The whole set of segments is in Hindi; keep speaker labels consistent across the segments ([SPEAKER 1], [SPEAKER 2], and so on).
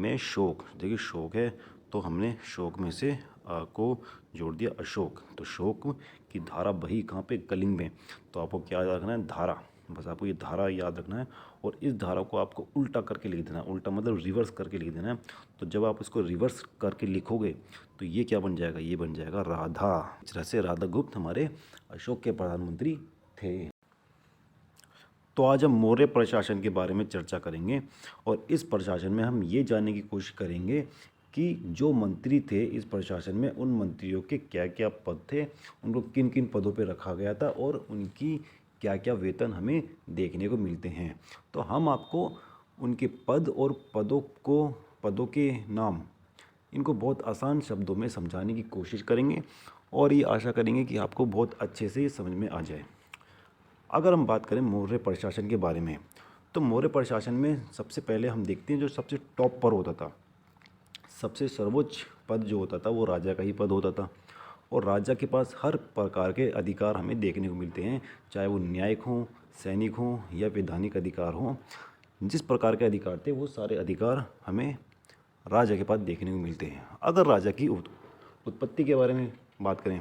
[SPEAKER 1] में शोक, देखिए शोक है तो हमने शोक में से को जोड़ दिया अशोक, तो शोक की धारा बही कहाँ पे, कलिंग में। तो आपको क्या याद रखना है, धारा, बस आपको ये धारा याद रखना है और इस धारा को आपको उल्टा करके लिख देना है, उल्टा मतलब रिवर्स करके लिख देना है। तो जब आप इसको रिवर्स करके लिखोगे तो ये क्या बन जाएगा, ये बन जाएगा राधा। जैसे राधा गुप्त हमारे अशोक के प्रधानमंत्री थे। तो आज हम मौर्य प्रशासन के बारे में चर्चा करेंगे और इस प्रशासन में हम ये जानने की कोशिश करेंगे कि जो मंत्री थे इस प्रशासन में, उन मंत्रियों के क्या क्या पद थे, उनको किन किन पदों पर रखा गया था और उनकी क्या क्या वेतन हमें देखने को मिलते हैं। तो हम आपको उनके पद और पदों के नाम, इनको बहुत आसान शब्दों में समझाने की कोशिश करेंगे और ये आशा करेंगे कि आपको बहुत अच्छे से ये समझ में आ जाए। अगर हम बात करें मौर्य प्रशासन के बारे में, तो मौर्य प्रशासन में सबसे पहले हम देखते हैं जो सबसे टॉप पर होता था, सबसे सर्वोच्च पद जो होता था वो राजा का ही पद होता था। और राजा के पास हर प्रकार के अधिकार हमें देखने को मिलते हैं, चाहे वो न्यायिक हों, सैनिक हों या वैधानिक अधिकार हों। जिस प्रकार के अधिकार थे वो सारे अधिकार हमें राजा के पास देखने को मिलते हैं। अगर राजा की उत्पत्ति के बारे में बात करें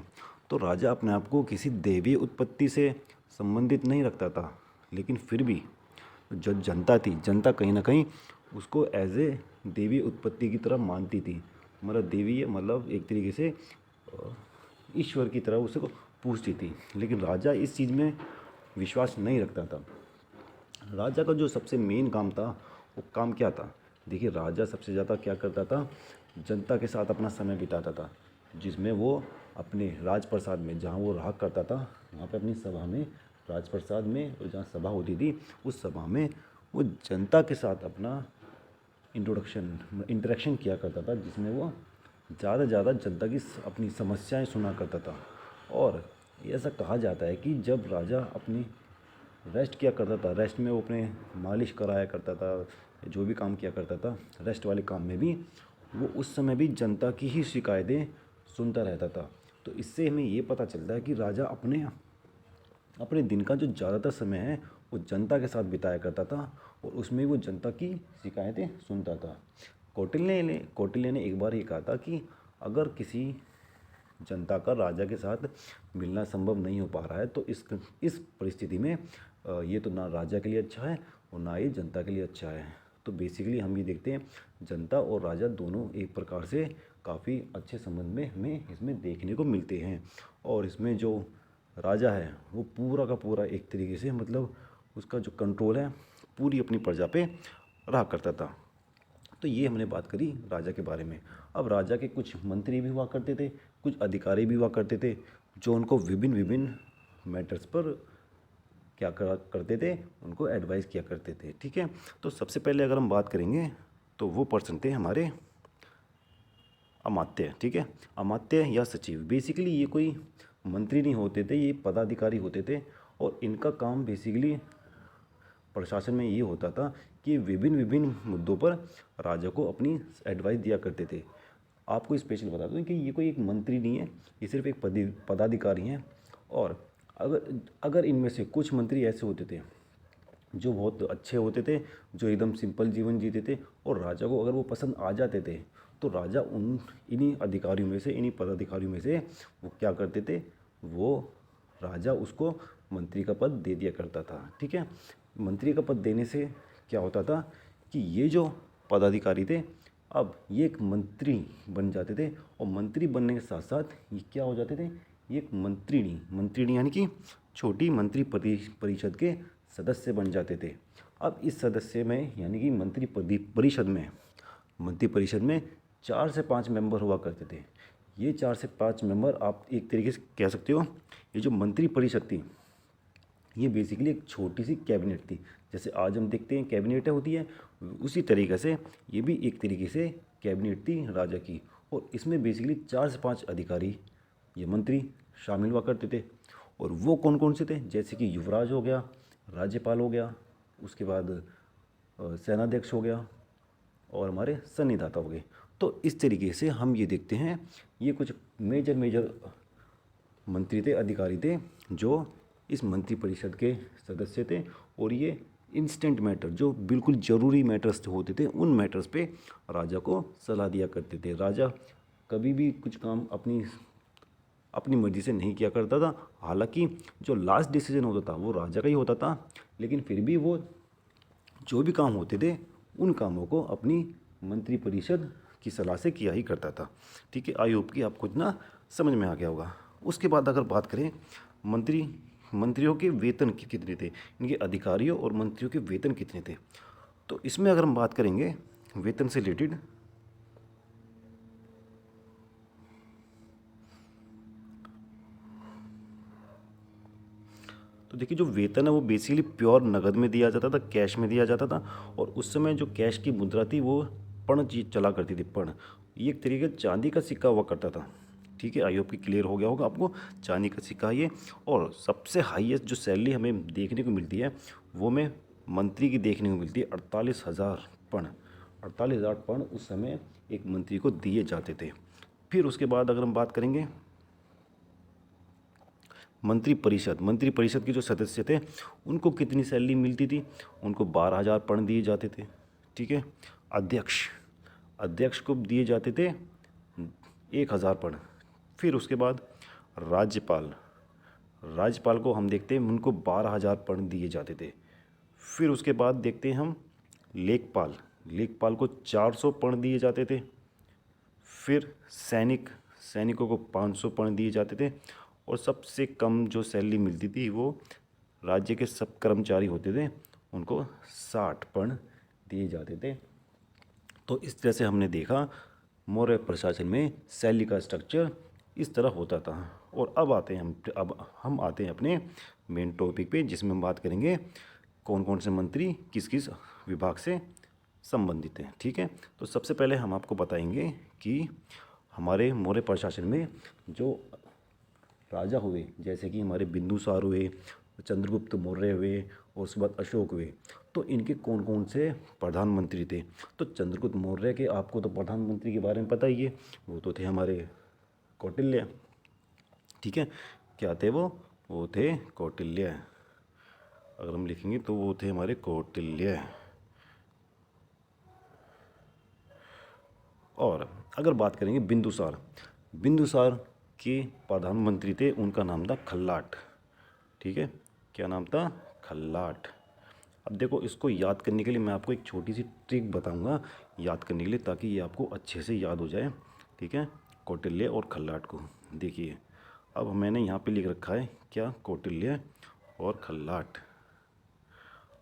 [SPEAKER 1] तो राजा अपने आप को किसी दैवीय उत्पत्ति से संबंधित नहीं रखता था, लेकिन फिर भी जो जनता थी, जनता कहीं ना कहीं उसको एज ए देवी उत्पत्ति की तरह मानती थी। मतलब देवी मतलब एक तरीके से ईश्वर की तरह उसे को पूजती थी, लेकिन राजा इस चीज़ में विश्वास नहीं रखता था। राजा का जो सबसे मेन काम था वो काम क्या था, देखिए राजा सबसे ज़्यादा क्या करता था, जनता के साथ अपना समय बिताता था, जिसमें वो अपने राजप्रसाद में जहाँ वो रहा करता था वहाँ पे अपनी सभा में, राजप्रसाद में और जहाँ सभा होती थी उस सभा में वो जनता के साथ अपना इंटरेक्शन किया करता था, जिसमें वो ज़्यादा से ज़्यादा जनता की अपनी समस्याएं सुना करता था। और ऐसा कहा जाता है कि जब राजा अपनी रेस्ट किया करता था, रेस्ट में वो अपने मालिश कराया करता था, जो भी काम किया करता था रेस्ट वाले काम में भी, वो उस समय भी जनता की ही शिकायतें सुनता रहता था। तो इससे हमें ये पता चलता है कि राजा अपने अपने दिन का जो ज़्यादातर समय है वो जनता के साथ बिताया करता था और उसमें वो जनता की शिकायतें सुनता था। कौटिल्य ने एक बार ये कहा था कि अगर किसी जनता का राजा के साथ मिलना संभव नहीं हो पा रहा है तो इस परिस्थिति में ये तो ना राजा के लिए अच्छा है और ना ही जनता के लिए अच्छा है। तो बेसिकली हम ये देखते हैं जनता और राजा दोनों एक प्रकार से काफ़ी अच्छे संबंध में हमें इसमें देखने को मिलते हैं। और इसमें जो राजा है वो पूरा का पूरा एक तरीके से मतलब उसका जो कंट्रोल है पूरी अपनी प्रजा पे रहा करता था। तो ये हमने बात करी राजा के बारे में। अब राजा के कुछ मंत्री भी हुआ करते थे, कुछ अधिकारी भी हुआ करते थे, जो उनको विभिन्न विभिन्न मैटर्स पर क्या करा करते थे, उनको एडवाइस किया करते थे। ठीक है, तो सबसे पहले अगर हम बात करेंगे तो वो पर्सन थे हमारे अमात्य। ठीक है, अमात्य या सचिव, बेसिकली ये कोई मंत्री नहीं होते थे, ये पदाधिकारी होते थे और इनका काम बेसिकली प्रशासन में ये होता था कि विभिन्न विभिन्न मुद्दों पर राजा को अपनी एडवाइस दिया करते थे। आपको स्पेशल बता दूं कि ये कोई एक मंत्री नहीं है, ये सिर्फ एक पदाधिकारी हैं। और अगर अगर इनमें से कुछ मंत्री ऐसे होते थे जो बहुत अच्छे होते थे, जो एकदम सिंपल जीवन जीते थे और राजा को अगर वो पसंद आ जाते थे तो राजा इन्हीं अधिकारियों में से, इन्हीं पदाधिकारियों में से वो क्या करते थे, वो राजा उसको मंत्री का पद दे दिया करता था। ठीक है, मंत्री का पद देने से क्या होता था कि ये जो पदाधिकारी थे अब ये एक मंत्री बन जाते थे और मंत्री बनने के साथ साथ ये क्या हो जाते थे, ये एक मंत्रिणी यानी कि छोटी मंत्री परिषद के सदस्य बन जाते थे। अब इस सदस्य में यानी कि मंत्री परिषद में 4 से 5 मेंबर हुआ करते थे। ये 4 से 5 मेंबर आप एक तरीके से कह सकते हो, ये जो मंत्री परिषद थी ये बेसिकली एक छोटी सी कैबिनेट थी। जैसे आज हम देखते हैं कैबिनेट होती है, उसी तरीके से ये भी एक तरीके से कैबिनेट थी राजा की। और इसमें बेसिकली 4 से 5 अधिकारी, ये मंत्री शामिल हुआ करते थे। और वो कौन कौन से थे, जैसे कि युवराज हो गया, राज्यपाल हो गया, उसके बाद सेनाध्यक्ष हो गया और हमारे सन्निधाता हो गए। तो इस तरीके से हम ये देखते हैं ये कुछ मेजर मंत्री थे, अधिकारी थे जो इस मंत्रिपरिषद के सदस्य थे और ये इंस्टेंट मैटर, जो बिल्कुल ज़रूरी मैटर्स जो होते थे उन मैटर्स पे राजा को सलाह दिया करते थे। राजा कभी भी कुछ काम अपनी अपनी मर्जी से नहीं किया करता था। हालांकि जो लास्ट डिसीजन होता था वो राजा का ही होता था, लेकिन फिर भी वो जो भी काम होते थे उन कामों को अपनी मंत्रिपरिषद की सलाह से किया ही करता था। ठीक है, आई होप कि आपको इतना समझ में आ गया होगा। उसके बाद अगर बात करें मंत्रियों के वेतन कितने थे, इनके अधिकारियों और मंत्रियों के वेतन कितने थे, तो इसमें अगर हम बात करेंगे वेतन से रिलेटेड, तो देखिए जो वेतन है वो बेसिकली प्योर नगद में दिया जाता था, कैश में दिया जाता था। और उस समय जो कैश की मुद्रा थी वो पर्ण चला करती थी। पर्ण ये एक तरीके का चांदी का सिक्का हुआ करता था। ठीक है, आई होप कि क्लियर हो गया होगा आपको, चांदी का सिक्का ये। और सबसे हाईएस्ट जो सैलरी हमें देखने को मिलती है वो में मंत्री की देखने को मिलती है 48,000 पर्ण। 48,000 पर्ण उस समय एक मंत्री को दिए जाते थे। फिर उसके बाद अगर हम बात करेंगे मंत्रिपरिषद के जो सदस्य थे उनको कितनी सैलरी मिलती थी, उनको 12,000 पर्ण दिए जाते थे। ठीक है, अध्यक्ष अध्यक्ष को दिए जाते थे 1,000 पर्ण। फिर उसके बाद राज्यपाल राज्यपाल को हम देखते हैं उनको 12,000 पर्ण दिए जाते थे। फिर उसके बाद देखते हैं हम लेखपाल लेखपाल को 400 पर्ण दिए जाते थे। फिर सैनिकों को 500 पर्ण दिए जाते थे। और सबसे कम जो सैलरी मिलती थी वो राज्य के सब कर्मचारी होते थे, उनको 60 पर्ण दिए जाते थे। तो इस तरह से हमने देखा मौर्य प्रशासन में सैलरी का स्ट्रक्चर इस तरह होता था। और अब हम आते हैं अपने मेन टॉपिक पे, जिसमें हम बात करेंगे कौन कौन से मंत्री किस किस विभाग से संबंधित हैं। ठीक है, तो सबसे पहले हम आपको बताएंगे कि हमारे मौर्य प्रशासन में जो राजा हुए, जैसे कि हमारे बिंदुसार हुए, चंद्रगुप्त मौर्य हुए और उसके बाद अशोक हुए, तो इनके कौन कौन से प्रधानमंत्री थे। तो चंद्रगुप्त मौर्य के आपको तो प्रधानमंत्री के बारे में पता ही है, वो तो थे हमारे कौटिल्य। ठीक है, क्या थे वो थे कौटिल्य। अगर हम लिखेंगे तो वो थे हमारे कौटिल्य। और अगर बात करेंगे बिंदुसार के प्रधानमंत्री थे, उनका नाम था खल्लाट। ठीक है, क्या नाम था, खल्लाट। अब देखो इसको याद करने के लिए मैं आपको एक छोटी सी ट्रिक बताऊंगा याद करने के लिए, ताकि ये आपको अच्छे से याद हो जाए। ठीक है, कौटिल्य और खल्लाट को देखिए, अब मैंने यहाँ पे लिख रखा है क्या, कौटिल्य और खल्लाट।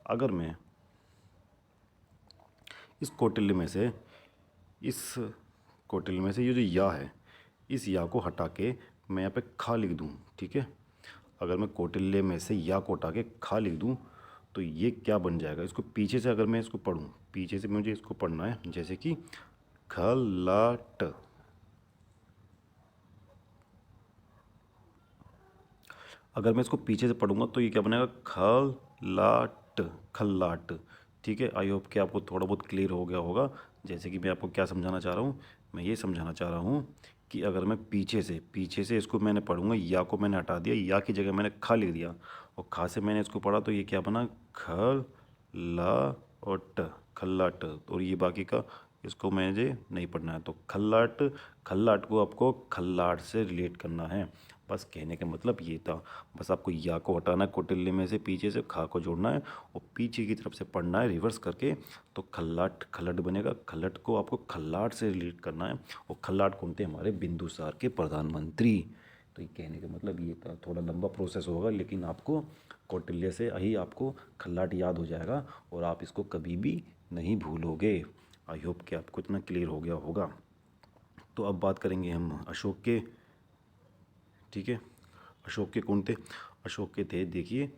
[SPEAKER 1] अगर मैं इस कौटिल्य में से ये जो या है, इस या को हटा के मैं यहाँ पे खा लिख दूँ। ठीक है, अगर मैं कौटिल्य में से या को हटा के खा लिख दूँ तो ये क्या बन जाएगा, इसको पीछे से अगर मैं इसको पढ़ूँ, पीछे से मुझे इसको पढ़ना है, जैसे कि खल्लाट। अगर मैं इसको पीछे से पढ़ूंगा तो ये क्या बनेगा, खल्लाट। ठीक है, आई होप कि आपको थोड़ा बहुत क्लियर हो गया होगा। जैसे कि मैं आपको क्या समझाना चाह रहा हूँ, मैं ये समझाना चाह रहा हूँ कि अगर मैं पीछे से इसको मैंने पढ़ूंगा, या को मैंने हटा दिया, या की जगह मैंने खा लिख दिया और खा से मैंने इसको पढ़ा, तो ये क्या बना, खल्लाट। और ये बाकी का इसको मुझे नहीं पढ़ना है, तो खल्लाट को आपको खल्लाट से रिलेट करना है। बस कहने का मतलब ये था, बस आपको या को हटाना है कौटिल्य में से, पीछे से खा को जोड़ना है और पीछे की तरफ से पढ़ना है रिवर्स करके, तो खल्लाट बनेगा। खल्लाट को आपको खल्लाट से रिलेट करना है। और खल्लाट कौन थे, हमारे बिंदुसार के प्रधानमंत्री। तो ये कहने का मतलब ये था, थोड़ा लंबा प्रोसेस होगा, लेकिन आपको कौटिल्य से ही आपको खल्लाट याद हो जाएगा और आप इसको कभी भी नहीं भूलोगे। आई होप कि आपको इतना क्लियर हो गया होगा। तो अब बात करेंगे हम अशोक के। ठीक है, अशोक के कौन थे, अशोक के थे, देखिए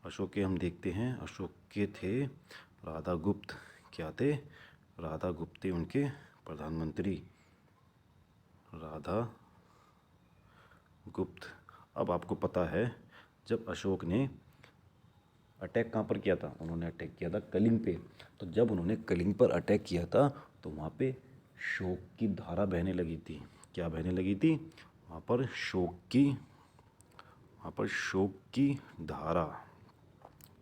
[SPEAKER 1] अशोक के हम देखते हैं, अशोक के थे राधा गुप्त। क्या थे, राधा गुप्त थे उनके प्रधानमंत्री, राधा गुप्त। अब आपको पता है जब अशोक ने अटैक कहाँ पर किया था, उन्होंने अटैक किया था कलिंग पे। तो जब उन्होंने कलिंग पर अटैक किया था तो वहाँ पे शोक की धारा बहने लगी थी। क्या बहने लगी थी, वहाँ पर शोक की धारा।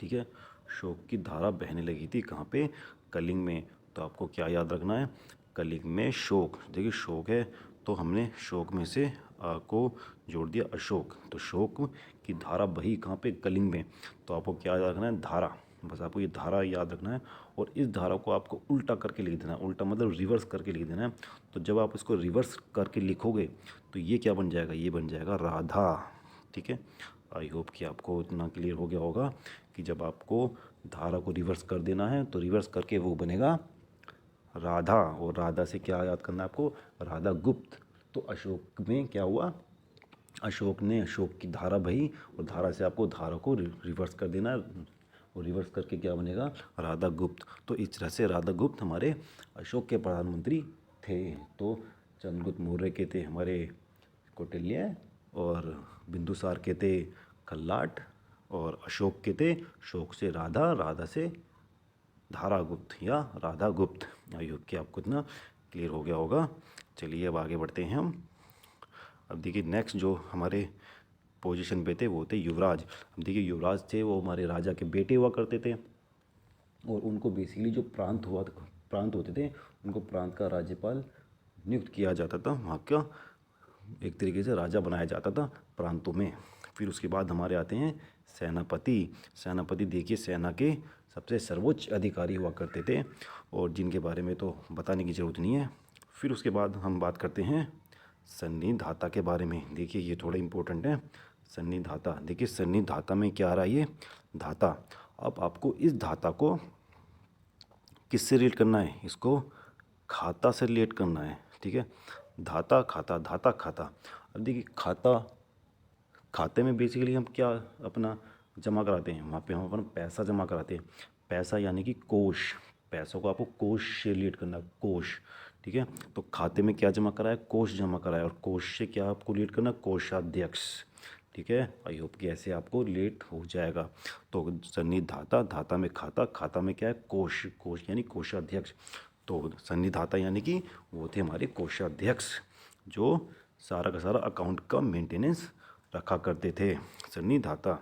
[SPEAKER 1] ठीक है, शोक की धारा बहने लगी थी कहाँ पे, कलिंग में। तो आपको क्या याद रखना है, कलिंग में शोक। देखिए शोक है तो हमने शोक में से को जोड़ दिया अशोक, तो शोक की धारा बही कहाँ पे, कलिंग में। तो आपको क्या याद रखना है, धारा। बस आपको ये धारा याद रखना है और इस धारा को आपको उल्टा करके लिख देना है। उल्टा मतलब रिवर्स करके लिख देना है। तो जब आप इसको रिवर्स करके लिखोगे तो ये क्या बन जाएगा, ये बन जाएगा राधा। ठीक है, आई होप कि आपको इतना क्लियर हो गया होगा कि जब आपको धारा को रिवर्स कर देना है तो रिवर्स करके वो बनेगा राधा। और राधा से क्या याद करना है आपको, राधा गुप्त। तो अशोक में क्या हुआ, अशोक ने अशोक की धारा बही और धारा से आपको धारा को रिवर्स कर देना है और रिवर्स करके क्या बनेगा, राधा गुप्त। तो इस तरह से राधा गुप्त हमारे अशोक के प्रधानमंत्री थे। तो चंद्रगुप्त मौर्य के थे हमारे कौटिल्य, और बिंदुसार के थे खल्लाट, और अशोक के थे शोक से राधा, राधा से धारागुप्त या राधा गुप्त। आई होप कि आपको इतना क्लियर हो गया होगा। चलिए अब आगे बढ़ते हैं हम। अब देखिए नेक्स्ट जो हमारे पोजीशन पे थे वो थे युवराज। अब देखिए युवराज थे वो हमारे राजा के बेटे हुआ करते थे और उनको बेसिकली जो प्रांत होते थे उनको प्रांत का राज्यपाल नियुक्त किया जाता था, वहाँ का एक तरीके से राजा बनाया जाता था प्रांतों में। फिर उसके बाद हमारे आते हैं सेनापति। सेनापति देखिए सेना के सबसे सर्वोच्च अधिकारी हुआ करते थे और जिनके बारे में तो बताने की ज़रूरत नहीं है। फिर उसके बाद हम बात करते हैं सन्निधाता के बारे में। देखिए ये थोड़ा इम्पोर्टेंट है, सन्निधाता। देखिए सन्निधाता में क्या आ रहा है, ये धाता। अब आपको इस धाता को किससे रिलेट करना है, इसको खाता से रिलेट करना है। ठीक है, धाता खाता, धाता खाता। अब देखिए खाता, खाते में बेसिकली हम क्या अपना जमा कराते हैं, वहाँ पे हम अपना पैसा जमा कराते हैं। पैसा यानी कि कोष, पैसों को आपको कोष से रिलेट करना है, कोष। ठीक है, तो खाते में क्या जमा कराया, कोष जमा कराया, और कोष से क्या आपको रिलेट करना, कोषाध्यक्ष। ठीक है, आई होप कि ऐसे आपको रिलेट हो जाएगा। तो सन्निधाता, धाता में खाता, खाता में क्या है, कोष, कोष यानी कोषाध्यक्ष। तो सन्निधाता यानी कि वो थे हमारे कोषाध्यक्ष जो सारा का सारा अकाउंट का मेंटेनेंस रखा करते थे, सन्निधाता।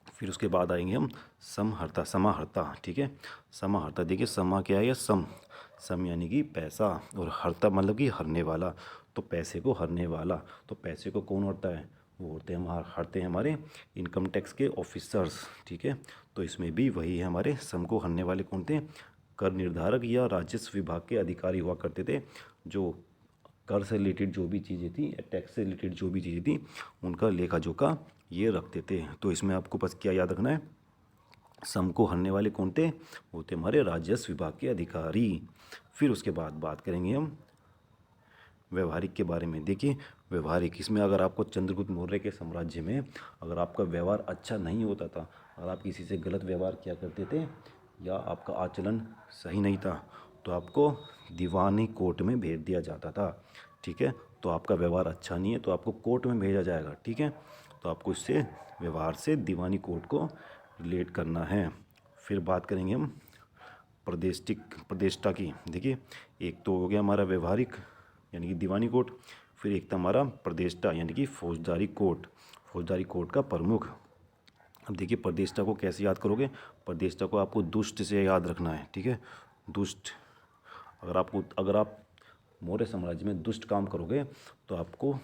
[SPEAKER 1] फिर उसके बाद आएंगे हम समहर्ता, समाहर्ता। ठीक है, समाहर्ता देखिए समा क्या है, सम, सम यानी कि पैसा, और हर्ता मतलब कि हरने वाला, तो पैसे को हरने वाला। तो पैसे को कौन हरता है, वो होते हैं हरते हैं हमारे इनकम टैक्स के ऑफिसर्स। ठीक है, तो इसमें भी वही है, हमारे सम को हरने वाले कौन थे, कर निर्धारक या राजस्व विभाग के अधिकारी हुआ करते थे, जो कर से रिलेटेड जो भी चीज़ें थी, टैक्स से रिलेटेड जो भी चीज़ें थी, उनका लेखा जोखा ये रखते थे। तो इसमें आपको बस क्या याद रखना है, सम को हरने वाले कौन थे, वो थे हमारे राजस्व विभाग के अधिकारी। फिर उसके बाद बात करेंगे हम व्यवहारिक के बारे में। देखिए व्यवहारिक, इसमें अगर आपको चंद्रगुप्त मौर्य के साम्राज्य में अगर आपका व्यवहार अच्छा नहीं होता था, अगर आप किसी से गलत व्यवहार किया करते थे या आपका आचरण सही नहीं था, तो आपको दीवानी कोर्ट में भेज दिया जाता था। ठीक है, तो आपका व्यवहार अच्छा नहीं है तो आपको कोर्ट में भेजा जाएगा। ठीक है, तो आपको इससे व्यवहार से दीवानी कोर्ट को रिलेट करना है। फिर बात करेंगे हम प्रदेष्टा की। देखिए एक तो हो गया हमारा व्यवहारिक यानी कि दीवानी कोर्ट, फिर एक था हमारा प्रदेष्टा यानी कि फौजदारी कोर्ट, फौजदारी कोर्ट का प्रमुख। अब देखिए प्रदेष्टा को कैसे याद करोगे, प्रदेष्टा को आपको दुष्ट से याद रखना है। ठीक है, दुष्ट, अगर आप मौर्य साम्राज्य में दुष्ट काम करोगे तो आपको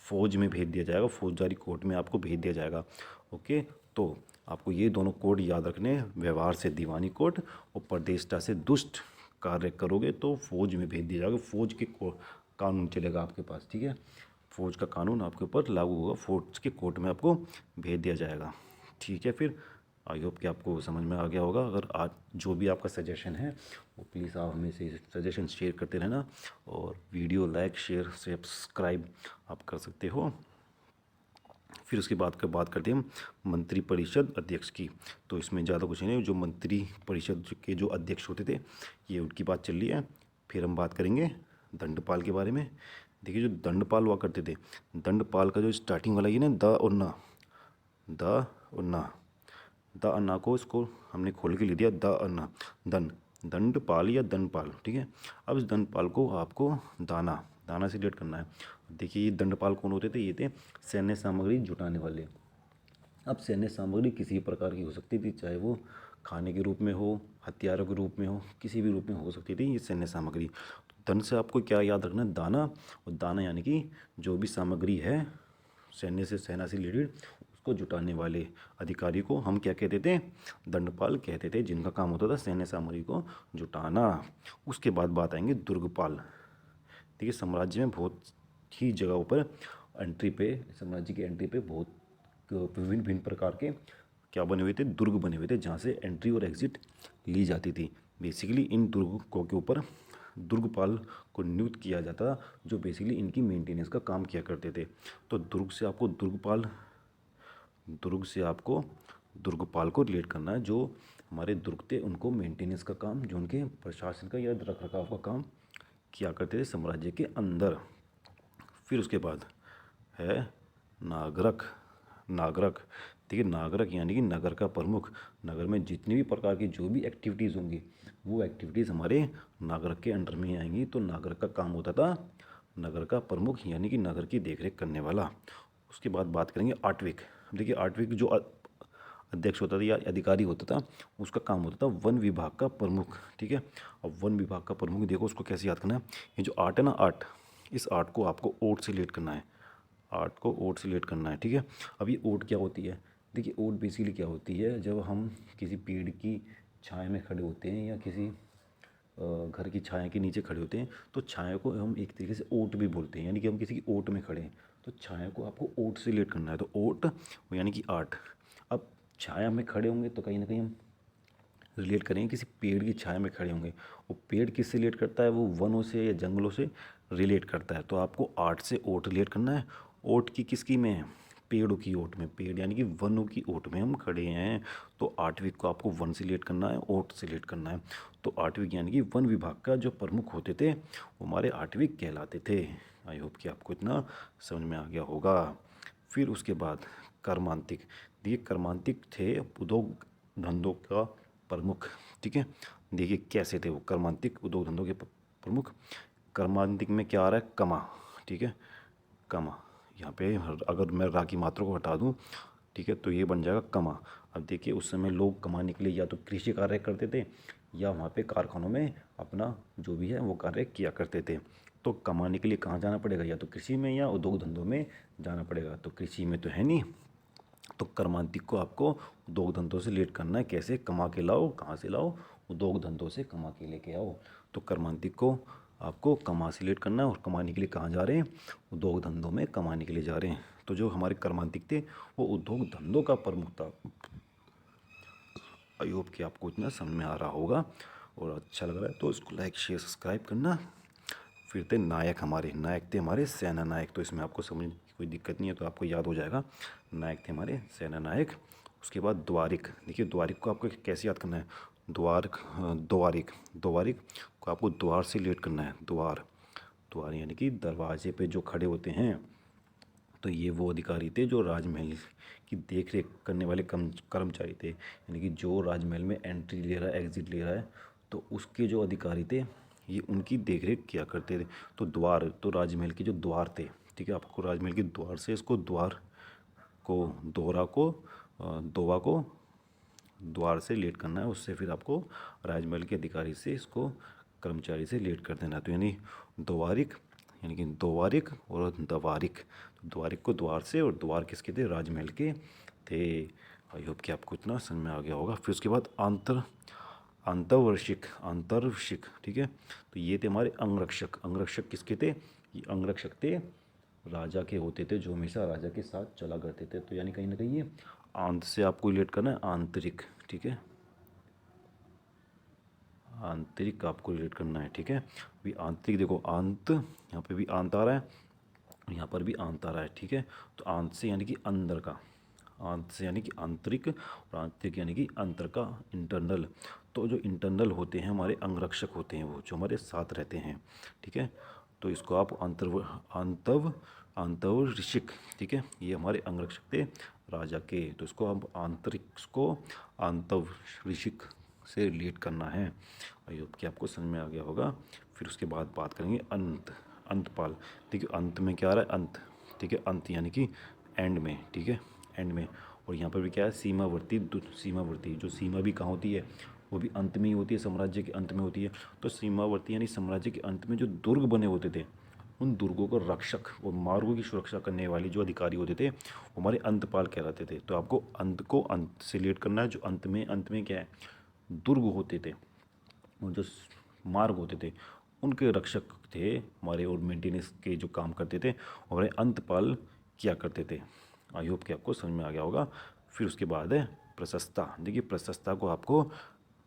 [SPEAKER 1] फौज में भेज दिया जाएगा, फौजदारी कोर्ट में आपको भेज दिया जाएगा। ओके, तो आपको ये दोनों कोड याद रखने हैं, व्यवहार से दीवानी कोड और प्रदेष्टा से दुष्ट कार्य करोगे तो फौज में भेज दिया जाएगा, फौज के कानून चलेगा आपके पास। ठीक है, फौज का कानून आपके ऊपर लागू होगा, फौज के कोर्ट में आपको भेज दिया जाएगा। ठीक है, फिर आई होप कि आपको समझ में आ गया होगा। अगर आज जो भी आपका सजेशन है वो प्लीज़ आप हमें से सजेशन शेयर करते रहना, और वीडियो लाइक शेयर सब्सक्राइब आप कर सकते हो। फिर उसके बाद बात करते हैं हम मंत्री परिषद अध्यक्ष की। तो इसमें ज़्यादा कुछ नहीं, जो मंत्री परिषद के जो अध्यक्ष होते थे ये उनकी बात चल रही है। फिर हम बात करेंगे दंडपाल के बारे में। देखिए जो दंडपाल हुआ करते थे, दंडपाल का जो स्टार्टिंग वाला ये ना द और ना, द और ना, द अन्ना को इसको हमने खोल के ले दिया, द अन्ना, दंडपाल या दंडपाल। ठीक है, अब इस दंडपाल को आपको दाना, दाना से रिलेट करना है। देखिए ये दंडपाल कौन होते थे, ये थे सैन्य सामग्री जुटाने वाले। अब सैन्य सामग्री किसी प्रकार की हो सकती थी, चाहे वो खाने के रूप में हो, हथियारों के रूप में हो, किसी भी रूप में हो सकती थी ये सैन्य सामग्री। तो धन से आपको क्या याद रखना है, दाना। और दाना यानी कि जो भी सामग्री है सैन्य से, सेना से रिलेटेड, उसको जुटाने वाले अधिकारी को हम क्या कहते थे, दंडपाल कहते थे, जिनका काम होता था सैन्य सामग्री को जुटाना। उसके बाद बात आएंगे दुर्गपाल। देखिए साम्राज्य में बहुत ही जगहों पर एंट्री पे, साम्राज्य की एंट्री पे बहुत विभिन्न भिन्न प्रकार के क्या बने हुए थे, दुर्ग बने हुए थे, जहाँ से एंट्री और एग्जिट ली जाती थी। बेसिकली इन दुर्गों के ऊपर दुर्गपाल को नियुक्त किया जाता, जो बेसिकली इनकी मेंटेनेंस का काम किया करते थे। तो दुर्ग से आपको दुर्गपाल को रिलेट करना है, जो हमारे दुर्ग थे उनको मेंटेनेंस का काम, जो उनके प्रशासन का या रख रखाव का काम किया करते थे साम्राज्य के अंदर। फिर उसके बाद है नागरक। नागरक, ठीक है, नागरक यानी कि नगर का प्रमुख। नगर में जितनी भी प्रकार की जो भी एक्टिविटीज़ होंगी, वो एक्टिविटीज़ हमारे नागरक के अंडर में आएंगी। तो नागरक का काम होता था नगर का प्रमुख, यानी कि नगर की देखरेख करने वाला। उसके बाद बात करेंगे आठविक। देखिए आठविक जो अध्यक्ष होता था या अधिकारी होता था, उसका काम होता था वन विभाग का प्रमुख, ठीक है। अब वन विभाग का प्रमुख देखो उसको कैसे याद करना है, ये जो आर्ट है ना, आर्ट, इस आर्ट को आपको ओट से रिलेट करना है, आर्ट को ओट से रिलेट करना है, ठीक है। अब ये ओट क्या होती है, देखिए ओट बेसिकली क्या होती है, जब हम किसी पेड़ की छाया में खड़े होते हैं या किसी घर की छाया के नीचे खड़े होते हैं, तो छाया को हम एक तरीके से ओट भी बोलते हैं, यानी कि हम किसी की ओट में खड़े हैं, तो छाया को आपको ओट से रिलेट करना है, तो ओट यानी कि आर्ट। अब छाया में खड़े होंगे तो कहीं ना कहीं हम रिलेट करेंगे किसी पेड़ की छाया में खड़े होंगे। वो पेड़ किससे रिलेट करता है, वो वनों से या जंगलों से रिलेट करता है। तो आपको आर्ट से ओट रिलेट करना है। ओट की किसकी में, पेड़ों की ओट में, पेड़ यानी कि वनों की ओट में हम खड़े हैं। तो आठवीं को आपको वन से रिलेट करना है, ओट से रिलेट करना है। तो आठवीं यानी कि वन विभाग का जो प्रमुख होते थे वो हमारे आठवीं कहलाते थे। आई होप कि आपको इतना समझ में आ गया होगा। फिर उसके बाद कर्मांतिक। देखिए कर्मांतिक थे उद्योग धंधों का प्रमुख, ठीक है। देखिए कैसे थे वो कर्मांतिक उद्योग धंधों के प्रमुख। कर्मांतिक में क्या आ रहा है, कमा, ठीक है, कमा। यहाँ पे अगर मैं रा की मात्रा को हटा दूँ, ठीक है, तो ये बन जाएगा कमा। अब देखिए उस समय लोग कमाने के लिए या तो कृषि कार्य करते थे या वहाँ पे कारखानों में अपना जो भी है वो कार्य किया करते थे। तो कमाने के लिए कहाँ जाना पड़ेगा, या तो कृषि में या उद्योग धंधों में जाना पड़ेगा। तो कृषि में तो है नहीं, तो कर्मांतिक को आपको उद्योग धंधों से रिलेट करना है। कैसे, कमा के लाओ, कहाँ से लाओ, उद्योग धंधों से कमा के लेके आओ। तो कर्मांतिक को आपको कमा से रिलेट करना है, और कमाने के लिए कहाँ जा रहे हैं, उद्योग धंधों में कमाने के लिए जा रहे हैं। तो जो हमारे कर्मांतिक थे वो उद्योग धंधों का प्रमुख था। आई होप कि आपको इतना समझ में आ रहा होगा और अच्छा लग रहा है, तो इसको लाइक शेयर सब्सक्राइब करना। फिर थे नायक, हमारे नायक थे हमारे सेना नायक। तो इसमें आपको समझने की कोई दिक्कत नहीं है, तो आपको याद हो जाएगा, नायक थे हमारे सेना नायक। उसके बाद द्वारिक। देखिए द्वारिक को आपको कैसे याद करना है, द्वारिक, द्वारिक को आपको द्वार से रिलेट करना है। द्वार, द्वार यानी कि दरवाजे पे जो खड़े होते हैं, तो ये वो अधिकारी थे जो राजमहल की देख रेख करने वाले कर्मचारी थे, यानी कि जो राजमहल में एंट्री ले रहा है, एग्जिट ले रहा है, तो उसके जो अधिकारी थे ये उनकी देख रेख किया करते थे। तो द्वार, तो राजमहल के जो द्वार थे, ठीक है, आपको राजमहल के द्वार से इसको द्वार को, दोवा को द्वार से लेट करना है, उससे फिर आपको राजमहल के अधिकारी से इसको कर्मचारी से लेट कर देना है। तो यानी द्वारिक, यानी कि द्वारिक और दवारिक। तो द्वारिक को द्वार से, और द्वार किसके थे, राजमहल के थे। आई होप कि आपको इतना समझ में आ गया होगा। फिर उसके बाद अंतर्वशिक, अंतर्वशिक, ठीक है। तो ये थे हमारे अंगरक्षक। अंगरक्षक किसके थे, ये अंगरक्षक थे राजा के होते थे, जो हमेशा राजा के साथ चला करते थे। तो यानी कहीं ना कहीं ये आंत से आपको रिलेट करना है, आंतरिक, ठीक है, आंतरिक आपको रिलेट करना है, ठीक है। अभी आंतरिक देखो, आंत, यहाँ पे भी आंत आ रहा है, यहाँ पर भी आंत आ रहा है, ठीक है। तो आंत से यानी कि अंदर का, आंत से यानी कि आंतरिक, और आंतरिक यानी कि अंतर का, इंटरनल। तो जो इंटरनल होते हैं हमारे अंगरक्षक होते हैं, वो जो हमारे साथ रहते हैं, ठीक है। तो इसको आप आंतरिक, ठीक है, ये हमारे अंगरक्षक थे राजा के। तो इसको हम आंतरिक को आंतरिक से रिलेट करना है। आई होप कि आपको समझ में आ गया होगा। फिर उसके बाद बात करेंगे अंत, अंतपाल। देखिए अंत में क्या आ रहा है, अंत, ठीक है, अंत यानी कि एंड में, ठीक है, एंड में। और यहाँ पर भी क्या है, सीमावर्ती सीमावर्ती, जो सीमा भी कहाँ होती है, वो भी अंत में ही होती है, साम्राज्य के अंत में होती है। तो सीमावर्ती यानी साम्राज्य के अंत में जो दुर्ग बने होते थे, उन दुर्गों को रक्षक और मार्गों की सुरक्षा करने वाले जो अधिकारी होते थे वो हमारे अंतपाल कहलाते थे। तो आपको अंत को अंत से रिलेट करना है। जो अंत में क्या है, दुर्ग होते थे और जो मार्ग होते थे उनके रक्षक थे हमारे, और मेंटेनेंस के जो काम करते थे हमारे अंतपाल किया करते थे। आई होप कि आपको समझ में आ गया होगा। फिर उसके बाद है प्रशस्ता। देखिए प्रशस्ता को आपको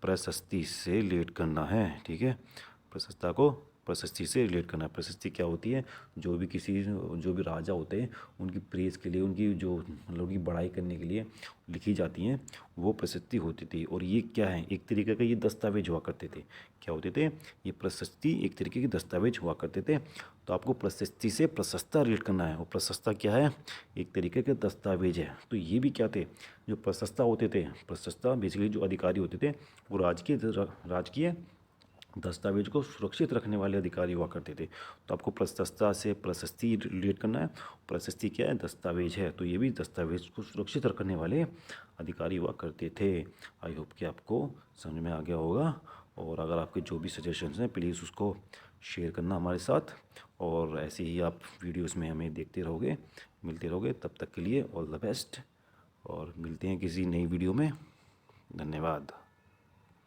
[SPEAKER 1] प्रशस्ति से रिलेट करना है, ठीक है। प्रशस्ता को प्रशस्ति से रिलेट करना है। प्रशस्ति क्या होती है, जो भी राजा होते हैं उनकी प्रेस के लिए, उनकी जो मतलब उनकी बड़ाई करने के लिए लिखी जाती हैं, वो प्रशस्ति होती थी। और ये क्या है, एक तरीके का ये दस्तावेज हुआ करते थे। क्या होते थे, ये प्रशस्ति एक तरीके के दस्तावेज हुआ करते थे। तो आपको प्रशस्ति से प्रशस्ता रिलेट करना है। और प्रशस्ता क्या है, एक तरीके के दस्तावेज है। तो ये भी क्या थे, जो प्रशस्ता होते थे, प्रशस्ता बेसिकली जो अधिकारी होते थे वो राजकीय दस्तावेज को सुरक्षित रखने वाले अधिकारी हुआ करते थे। तो आपको प्रशस्ता से प्रशस्ति रिलेट करना है। प्रशस्ति क्या है, दस्तावेज है। तो ये भी दस्तावेज को सुरक्षित रखने वाले अधिकारी हुआ करते थे। आई होप कि आपको समझ में आ गया होगा। और अगर आपके जो भी सजेशंस हैं प्लीज़ उसको शेयर करना हमारे साथ। और ऐसे ही आप वीडियोस में हमें देखते रहोगे, मिलते रहोगे। तब तक के लिए ऑल द बेस्ट, और मिलते हैं किसी नई वीडियो में। धन्यवाद।